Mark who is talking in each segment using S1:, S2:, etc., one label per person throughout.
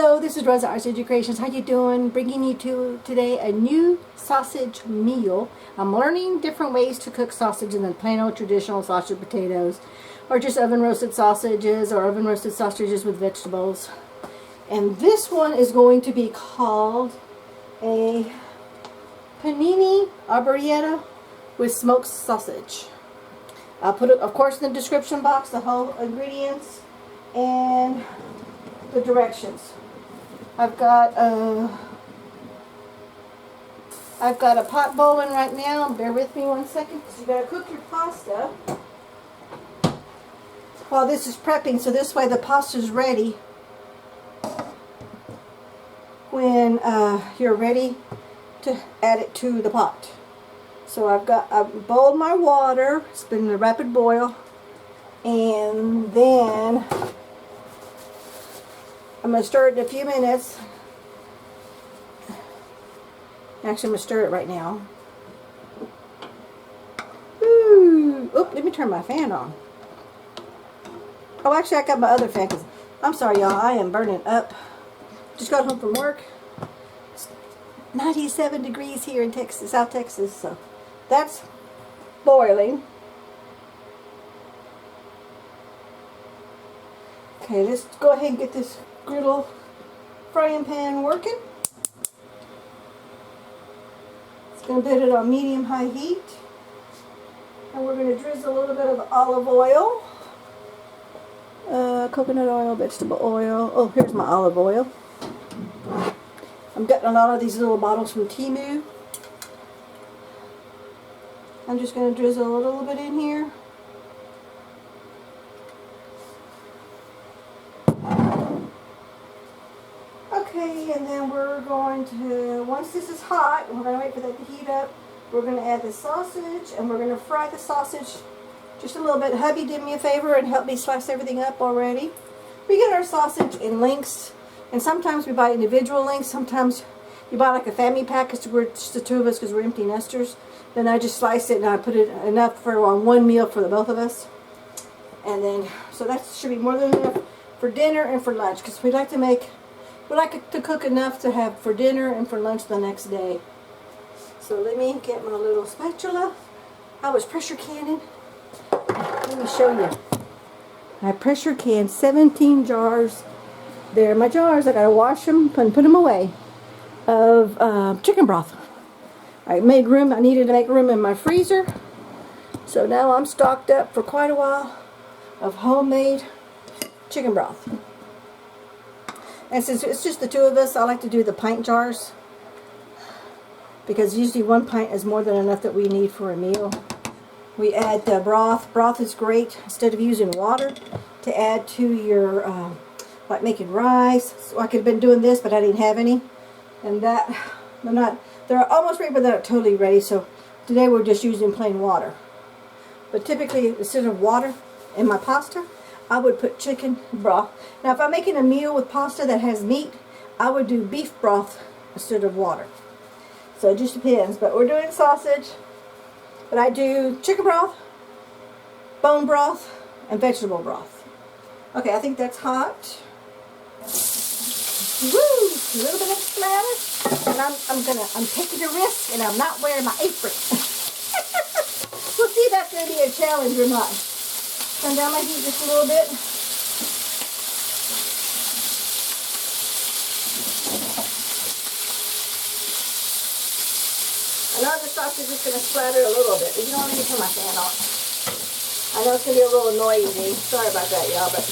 S1: Hello, this is Rosa Sausage Creations. How you doing? Bringing you to today a new sausage meal. I'm learning different ways to cook sausage than plain old traditional sausage potatoes, or just oven roasted sausages, or oven roasted sausages with vegetables. And this one is going to be called a Penne Arrabiata with smoked sausage. I'll put it, of course, in the description box, the whole ingredients and the directions. I've got a pot boiling right now. Bear with me one second, because you gotta cook your pasta while this is prepping, so this way the pasta's ready when you're ready to add it to the pot. So I've boiled my water. It's been a rapid boil, and then I'm going to stir it in a few minutes. Actually, I'm going to stir it right now. Ooh. Oop, let me turn my fan on. Oh, actually, I got my other fan. I'm sorry, y'all. I am burning up. Just got home from work. It's 97 degrees here in Texas, South Texas. So that's boiling. Okay, let's go ahead and get this griddle frying pan working. It's going to put it on medium-high heat. And we're going to drizzle a little bit of olive oil. Coconut oil, vegetable oil. Oh, here's my olive oil. I'm getting a lot of these little bottles from Temu. I'm just going to drizzle a little bit in here. Okay, and then we're going to, once this is hot, we're going to wait for that to heat up. We're going to add the sausage, and we're going to fry the sausage just a little bit. Hubby did me a favor and helped me slice everything up already. We get our sausage in links, and sometimes we buy individual links. Sometimes you buy like a family pack because we're just the two of us because we're empty nesters. Then I just slice it and I put it enough for on one meal for the both of us. And then, so that should be more than enough for dinner and for lunch, because we like to cook enough to have for dinner and for lunch the next day. So let me get my little spatula. I was pressure canning. Let me show you. I pressure canned 17 jars. There are my jars. I gotta wash them and put them away. Of chicken broth. I made room. I needed to make room in my freezer. So now I'm stocked up for quite a while of homemade chicken broth. And since it's just the two of us, I like to do the pint jars, because usually 1 pint is more than enough that we need for a meal. We add the broth. Broth is great instead of using water to add to your, like making rice. So I could have been doing this, but I didn't have any. And that, they're almost ready, but they're not totally ready. So today we're just using plain water. But typically, instead of water in my pasta, I would put chicken broth. Now, if I'm making a meal with pasta that has meat, I would do beef broth instead of water. So it just depends. But we're doing sausage. But I do chicken broth, bone broth, and vegetable broth. Okay, I think that's hot. Woo! A little bit of splatter. And I'm taking a risk, and I'm not wearing my apron. We'll see if that's going to be a challenge or not. Turn down my heat just a little bit. I know the sausage is going to splatter a little bit, but you don't want me to turn my fan on. I know it's going to be a little noisy. Sorry about that, y'all, but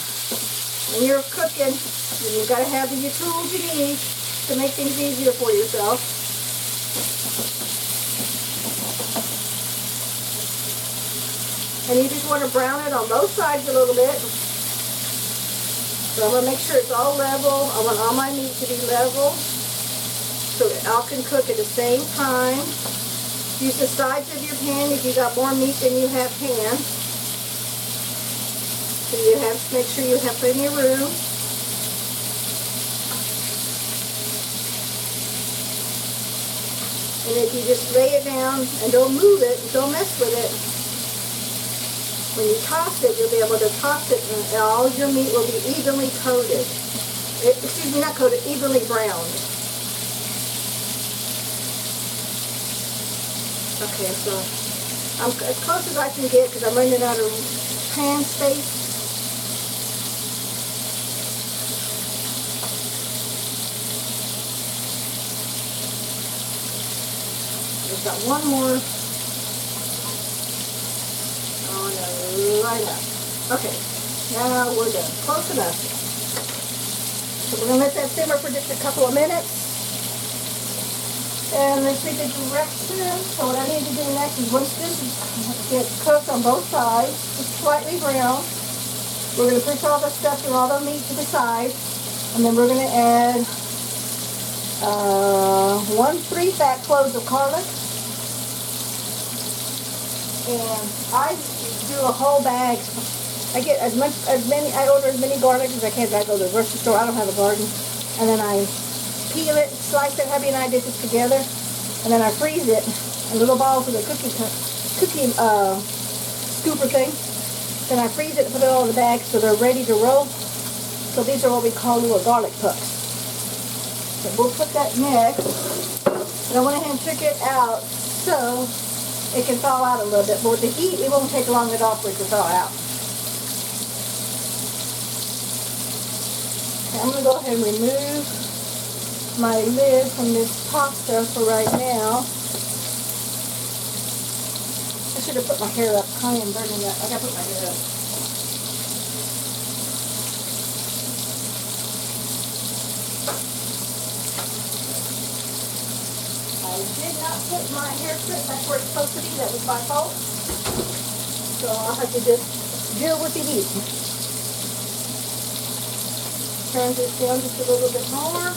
S1: when you're cooking, you've got to have the tools you need to make things easier for yourself. And you just want to brown it on both sides a little bit. So I'm going to make sure it's all level. I want all my meat to be level so it all can cook at the same time. Use the sides of your pan if you got more meat than you have pan. So you have to make sure you have plenty of room. And if you just lay it down and don't move it, don't mess with it, when you toss it, you'll be able to toss it and all your meat will be evenly coated. excuse me, not coated, evenly browned. Okay, so I'm as close as I can get because I'm running out of pan space. We've got one more. Oh no, right up. Okay, now we're done. Close enough. So we're going to let that simmer for just a couple of minutes. And let's see the direction. So what I need to do next is once this gets cooked on both sides, just slightly brown, we're going to push all the stuff and all the meat to the side. And then we're going to add 1 fat cloves of garlic. And I do a whole bag. I get I order as many garlic as I can. I go to the grocery store. I don't have a garden. And then I peel it, slice it. Hubby and I did this together. And then I freeze it in little balls with a cookie scooper thing. Then I freeze it and put it all in the bag so they're ready to roll. So these are what we call little garlic pucks. So we'll put that next. And I went ahead and took it out so it can thaw out a little bit. But with the heat, it won't take long at all for it to thaw out. Okay, I'm going to go ahead and remove my lid from this pasta for right now. I should have put my hair up. I am burning up. I got to put my hair up. I did not put my hair clip back where it's supposed to be. That was my fault. So I'll have to just deal with the heat. Turn this down just a little bit more.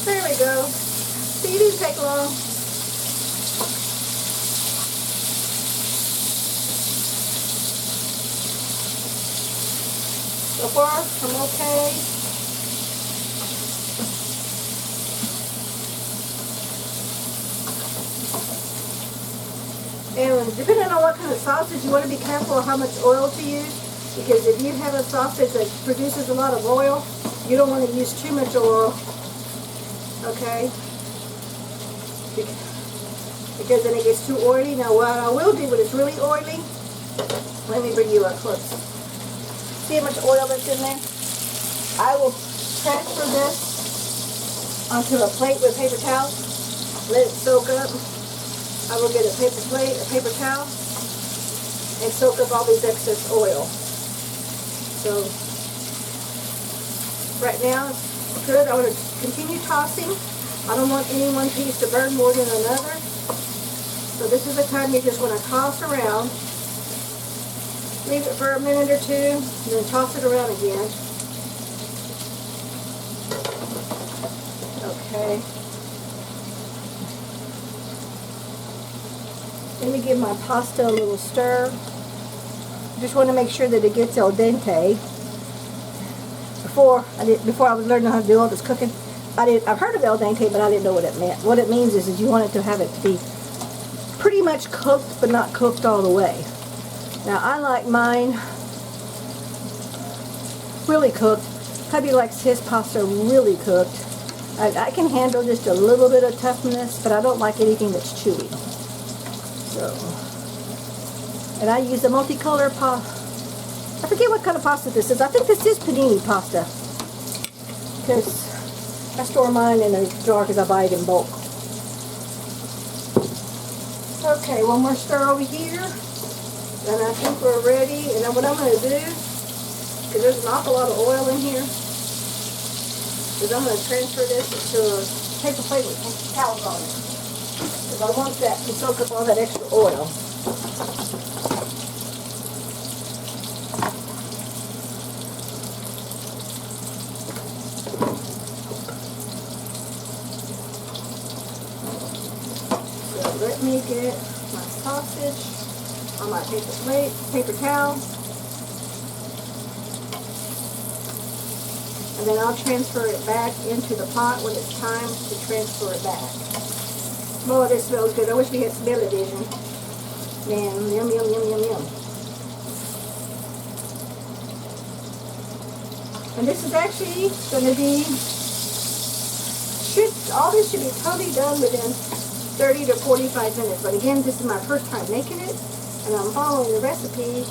S1: There we go. See, it didn't take long. So far, I'm okay. And depending on what kind of sausage, you want to be careful of how much oil to use. Because if you have a sausage that produces a lot of oil, you don't want to use too much oil. Okay? Because then it gets too oily. Now what I will do when it's really oily, let me bring you up close. See how much oil that's in there? I will transfer this onto a plate with paper towel. Let it soak up. I will get a paper plate, a paper towel, and soak up all this excess oil. So right now it's good. I'm going to continue tossing. I don't want any one piece to burn more than another. So this is the time you just want to toss around. Leave it for a minute or two, and then toss it around again. Okay. Let me give my pasta a little stir. Just want to make sure that it gets al dente. Before I was learning how to do all this cooking, I've heard of al dente, but I didn't know what it meant. What it means is you want it to have it to be pretty much cooked, but not cooked all the way. Now I like mine really cooked. Hubby likes his pasta really cooked. I can handle just a little bit of toughness, but I don't like anything that's chewy. So, and I use a multicolor pasta. I forget what kind of pasta this is. I think this is panini pasta, because I store mine in a jar because I buy it in bulk. Okay, one more stir over here, and I think we're ready. And then what I'm going to do, because there's an awful lot of oil in here, is I'm going to transfer this into a paper plate with towels on it. Because I want that to soak up all that extra oil. So let me get my sausage on my paper plate, paper towel. And then I'll transfer it back into the pot when it's time to transfer it back. Oh, this smells good. I wish we had smell-o-vision. Man, yum, yum, yum, yum, yum. And this is actually going to be, all this should be totally done within 30 to 45 minutes. But again, this is my first time making it, and I'm following the recipe.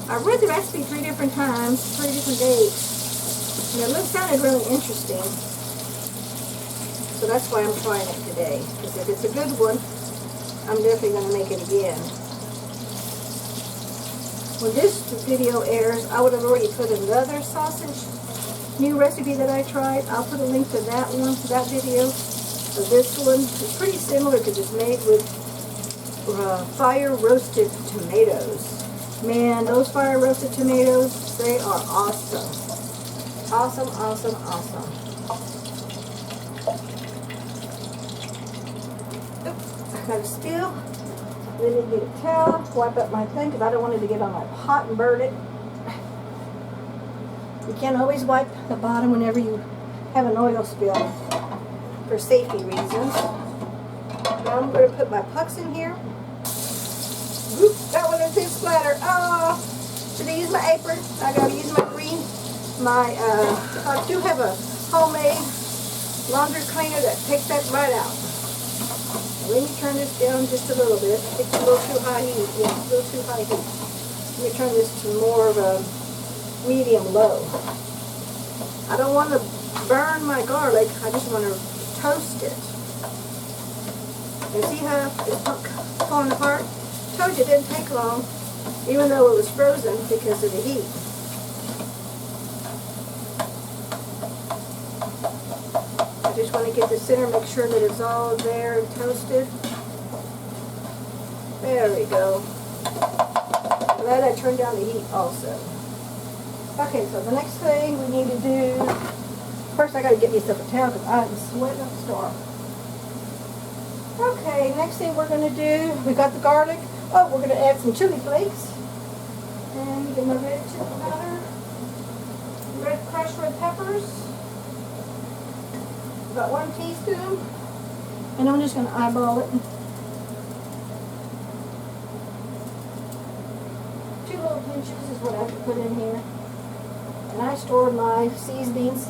S1: I read the recipe 3 different times, 3 different dates, and it sounded really interesting. So that's why I'm trying it today. Because if it's a good one, I'm definitely going to make it again. When this video airs, I would have already put another sausage new recipe that I tried. I'll put a link to that one, to that video. This one is pretty similar because it's made with fire roasted tomatoes. Man, those fire roasted tomatoes, they are awesome. Awesome, awesome, awesome. Oops, I got a spill. Let me get a towel, wipe up my thing because I don't want it to get on my pot and burn it. You can't always wipe the bottom whenever you have an oil spill for safety reasons. Now I'm going to put my pucks in here. Oop, that one is a splatter. Oh, should I use my apron? I got to use my green. I do have a homemade laundry cleaner that takes that right out. Let me turn this down just a little bit. It's a little too high heat. Yeah, a little too high heat. Let me turn this to more of a medium low. I don't want to burn my garlic. I just want to toast it. And see how it's falling apart? I told you it didn't take long, even though it was frozen because of the heat. I just want to get the center, make sure that it's all there and toasted. There we go. Glad I turned down the heat also. Okay, so the next thing we need to do, first I got to get myself a towel because I'm sweating up a storm. Okay, next thing we're going to do, we got the garlic. Oh, we're going to add some chili flakes. And get my red chili powder. Crushed red peppers. About 1 teaspoon. And I'm just going to eyeball it. 2 little pinches is what I have to put in here. And I store my seasonings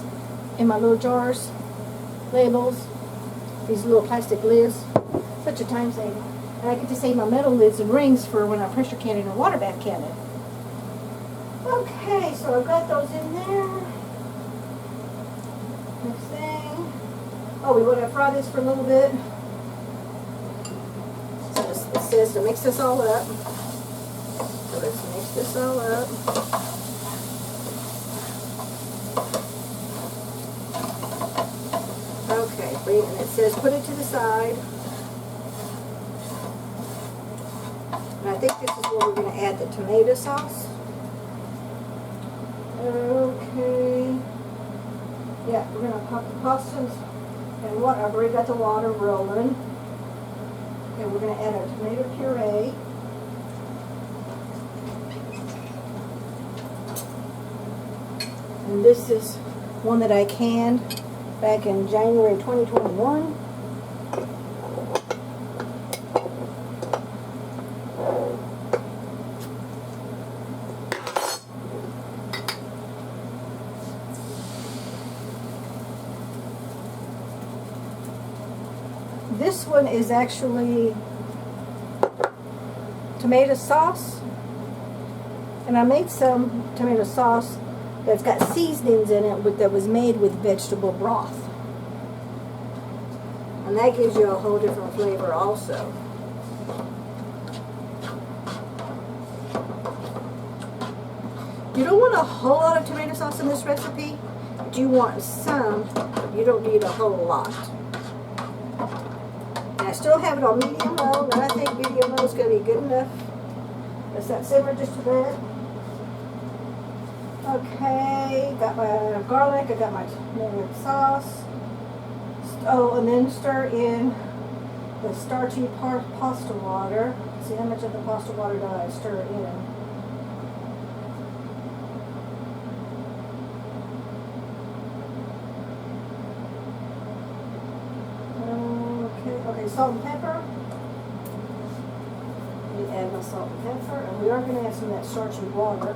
S1: in my little jars, labels, these little plastic lids. Such a time saver. And I get to save my metal lids and rings for when I pressure can it or water bath can it. Okay, so I've got those in there. Next thing. Oh, we want to fry this for a little bit. So it says to mix this all up. So let's mix this all up. Okay, and it says put it to the side. And I think this is where we're going to add the tomato sauce. Okay. Yeah, we're going to pop the pastas and what? I've already got the water rolling. Okay, we're going to add our tomato puree. And this is one that I canned back in January 2021. This one is actually tomato sauce, and I made some tomato sauce that's got seasonings in it that was made with vegetable broth, and that gives you a whole different flavor also. You don't want a whole lot of tomato sauce in this recipe, but you want some, but you don't need a whole lot. I still have it on medium low, and I think medium low is going to be good enough. Let's that simmer just a bit. Okay, got my garlic, I got my tomato sauce. Oh, and then stir in the starchy pasta water. See how much of the pasta water do I stir in? Okay, salt and pepper. Let me add my salt and pepper, and we are going to add some of that starchy water.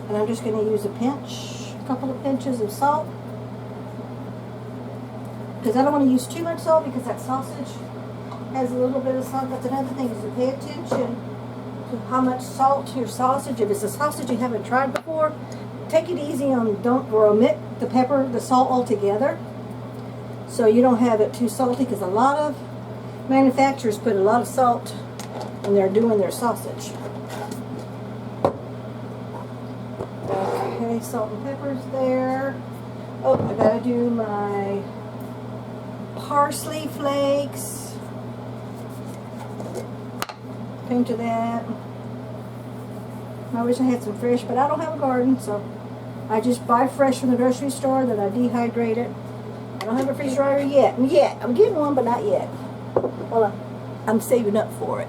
S1: And I'm just going to use a couple of pinches of salt. Because I don't want to use too much salt because that sausage has a little bit of salt. That's another thing, is to pay attention to how much salt your sausage. If it's a sausage you haven't tried before, take it easy on, don't omit the salt altogether, so you don't have it too salty, because a lot of manufacturers put a lot of salt when they're doing their sausage. Okay, salt and pepper's there. Oh, I gotta do my parsley flakes. Came to that. I wish I had some fresh, but I don't have a garden, so I just buy fresh from the grocery store, then I dehydrate it. I don't have a freezer dryer yet. I'm getting one, but not yet. Well, I'm saving up for it.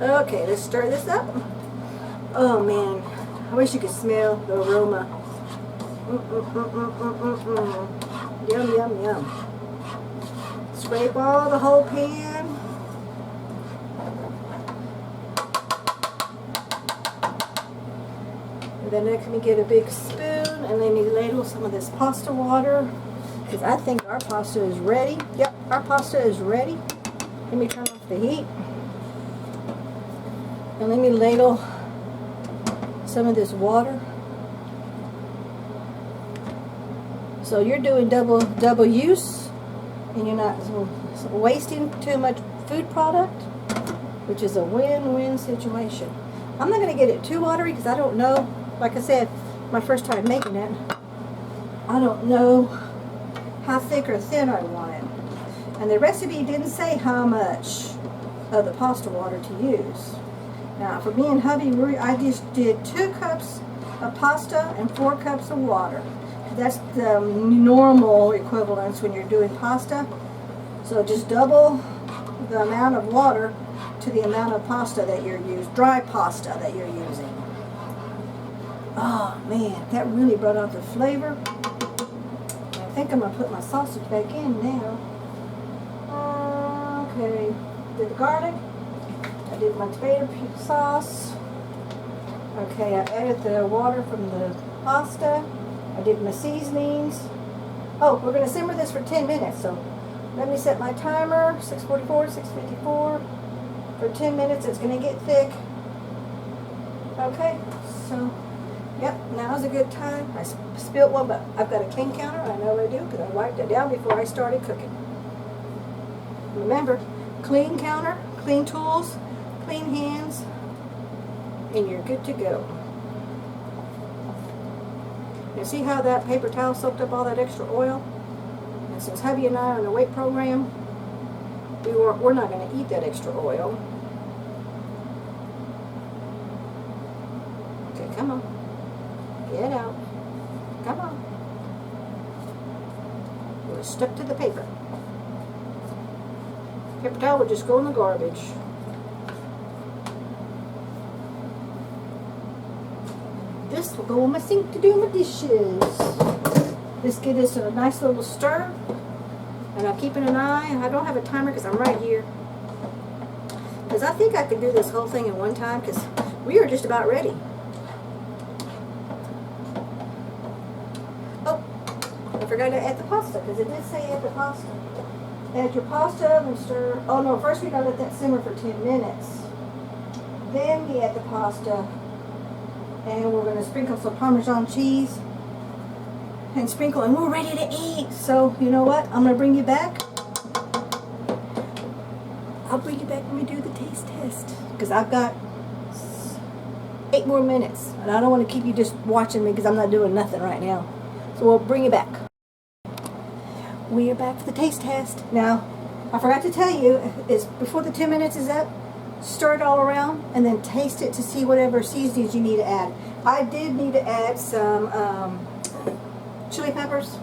S1: Okay, let's stir this up. Oh man, I wish you could smell the aroma. Yum, yum, yum. Scrape all the whole pan. And then let me get a big spoon and let me ladle some of this pasta water, because I think our pasta is ready. Yep, our pasta is ready. Let me turn off the heat. And let me ladle some of this water. So you're doing double use, and you're not wasting too much food product, which is a win-win situation. I'm not going to get it too watery because I don't know. Like I said, my first time making it, I don't know how thick or thin I want it. And the recipe didn't say how much of the pasta water to use. Now, for me and hubby, I just did 2 cups of pasta and 4 cups of water. That's the normal equivalence when you're doing pasta. So just double the amount of water to the amount of pasta that you're using, dry pasta that you're using. Oh man, that really brought out the flavor. I think I'm going to put my sausage back in now. Okay, did the garlic. I did my tomato sauce. Okay, I added the water from the pasta. I did my seasonings. Oh, we're going to simmer this for 10 minutes. So let me set my timer, 6:44, 6:54. For 10 minutes, it's going to get thick. Okay, so, yep, now's a good time. I spilled one, but I've got a clean counter. I know I do, because I wiped it down before I started cooking. Remember, clean counter, clean tools, clean hands, and you're good to go. You see how that paper towel soaked up all that extra oil? And since hubby and I are on a weight program, we're not going to eat that extra oil. Okay, come on. Get out. Come on. We're stuck to the paper. Paper towel would just go in the garbage. This will go in my sink to do my dishes. Let's get this a nice little stir. And I'm keeping an eye. I don't have a timer because I'm right here. Because I think I could do this whole thing in one time, because we are just about ready. Oh, I forgot to add the pasta, because it did say add the pasta. Add your pasta and stir. Oh no, first we gotta let that simmer for 10 minutes. Then we add the pasta. And we're going to sprinkle some Parmesan cheese. And sprinkle, and we're ready to eat. So, you know what? I'm going to bring you back. I'll bring you back when we do the taste test. Because I've got 8 more minutes. And I don't want to keep you just watching me because I'm not doing nothing right now. So we'll bring you back. We are back for the taste test. Now, I forgot to tell you, is before the 10 minutes is up, stir it all around and then taste it to see whatever seasonings you need to add. I did need to add some chili peppers,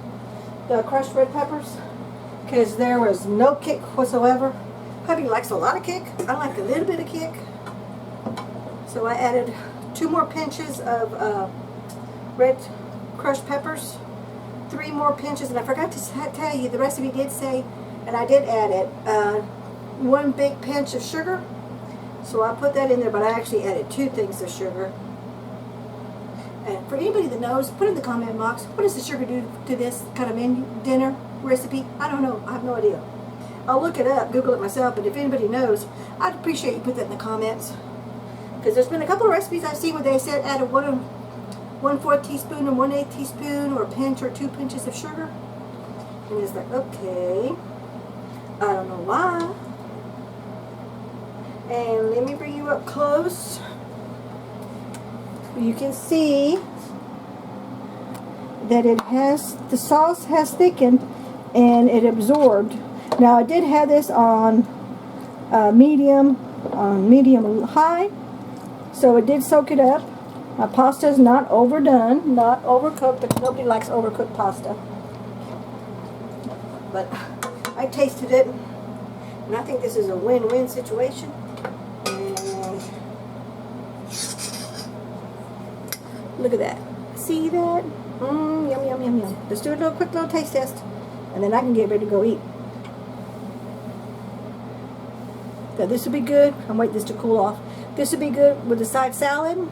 S1: the crushed red peppers, because there was no kick whatsoever. Hubby likes a lot of kick. I like a little bit of kick. So I added 2 more pinches of red crushed peppers, 3 more pinches, and I forgot to tell you, the recipe did say, and I did add it, 1 big pinch of sugar. So I put that in there, but I actually added 2 things of sugar. And for anybody that knows, put in the comment box, what does the sugar do to this kind of menu, dinner recipe? I don't know. I have no idea. I'll look it up, Google it myself, but if anybody knows, I'd appreciate you put that in the comments. Because there's been a couple of recipes I've seen where they said add a 1/4 teaspoon and 1/8 teaspoon or a pinch or 2 pinches of sugar. And it's like, okay, I don't know why. And let me bring you up close. You can see that the sauce has thickened and it absorbed. Now I did have this on medium high, so it did soak it up. My pasta is not overdone, not overcooked, because nobody likes overcooked pasta. But I tasted it, and I think this is a win-win situation. And look at that. See that? Yum, yum, yum, yum. Let's do a quick little taste test, and then I can get ready to go eat. Now this would be good. I'm waiting this to cool off. This would be good with a side salad.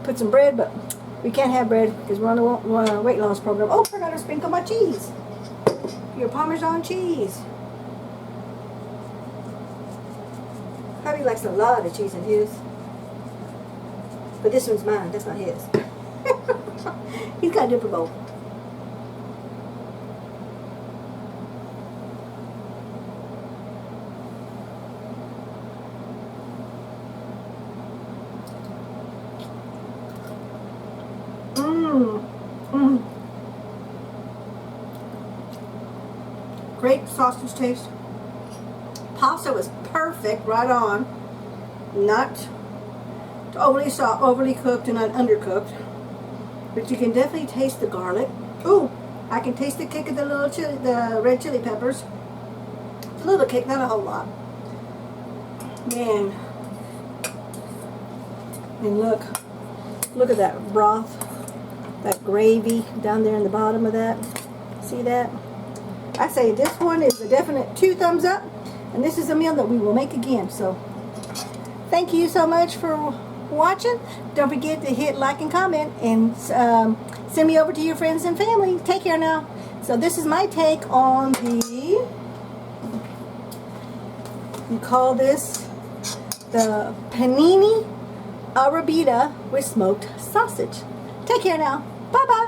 S1: Put some bread, but we can't have bread because we're on a weight loss program. Oh, I forgot to sprinkle my cheese. Your Parmesan cheese. Hubby likes a lot of cheese in his. But this one's mine. That's not his. He's got a different bowl. Great sausage taste. Pasta was perfect, right on. Not overly soft, overly cooked, and not undercooked. But you can definitely taste the garlic. Ooh, I can taste the kick of the little chili, the red chili peppers. It's a little kick, not a whole lot. Man, and look at that broth, that gravy down there in the bottom of that. See that? I say this one is a definite 2 thumbs up, and this is a meal that we will make again. So thank you so much for watching. Don't forget to hit like and comment, and send me over to your friends and family. Take care now. So this is my take on you call this the Penne Arrabiata with smoked sausage. Take care now. Bye bye.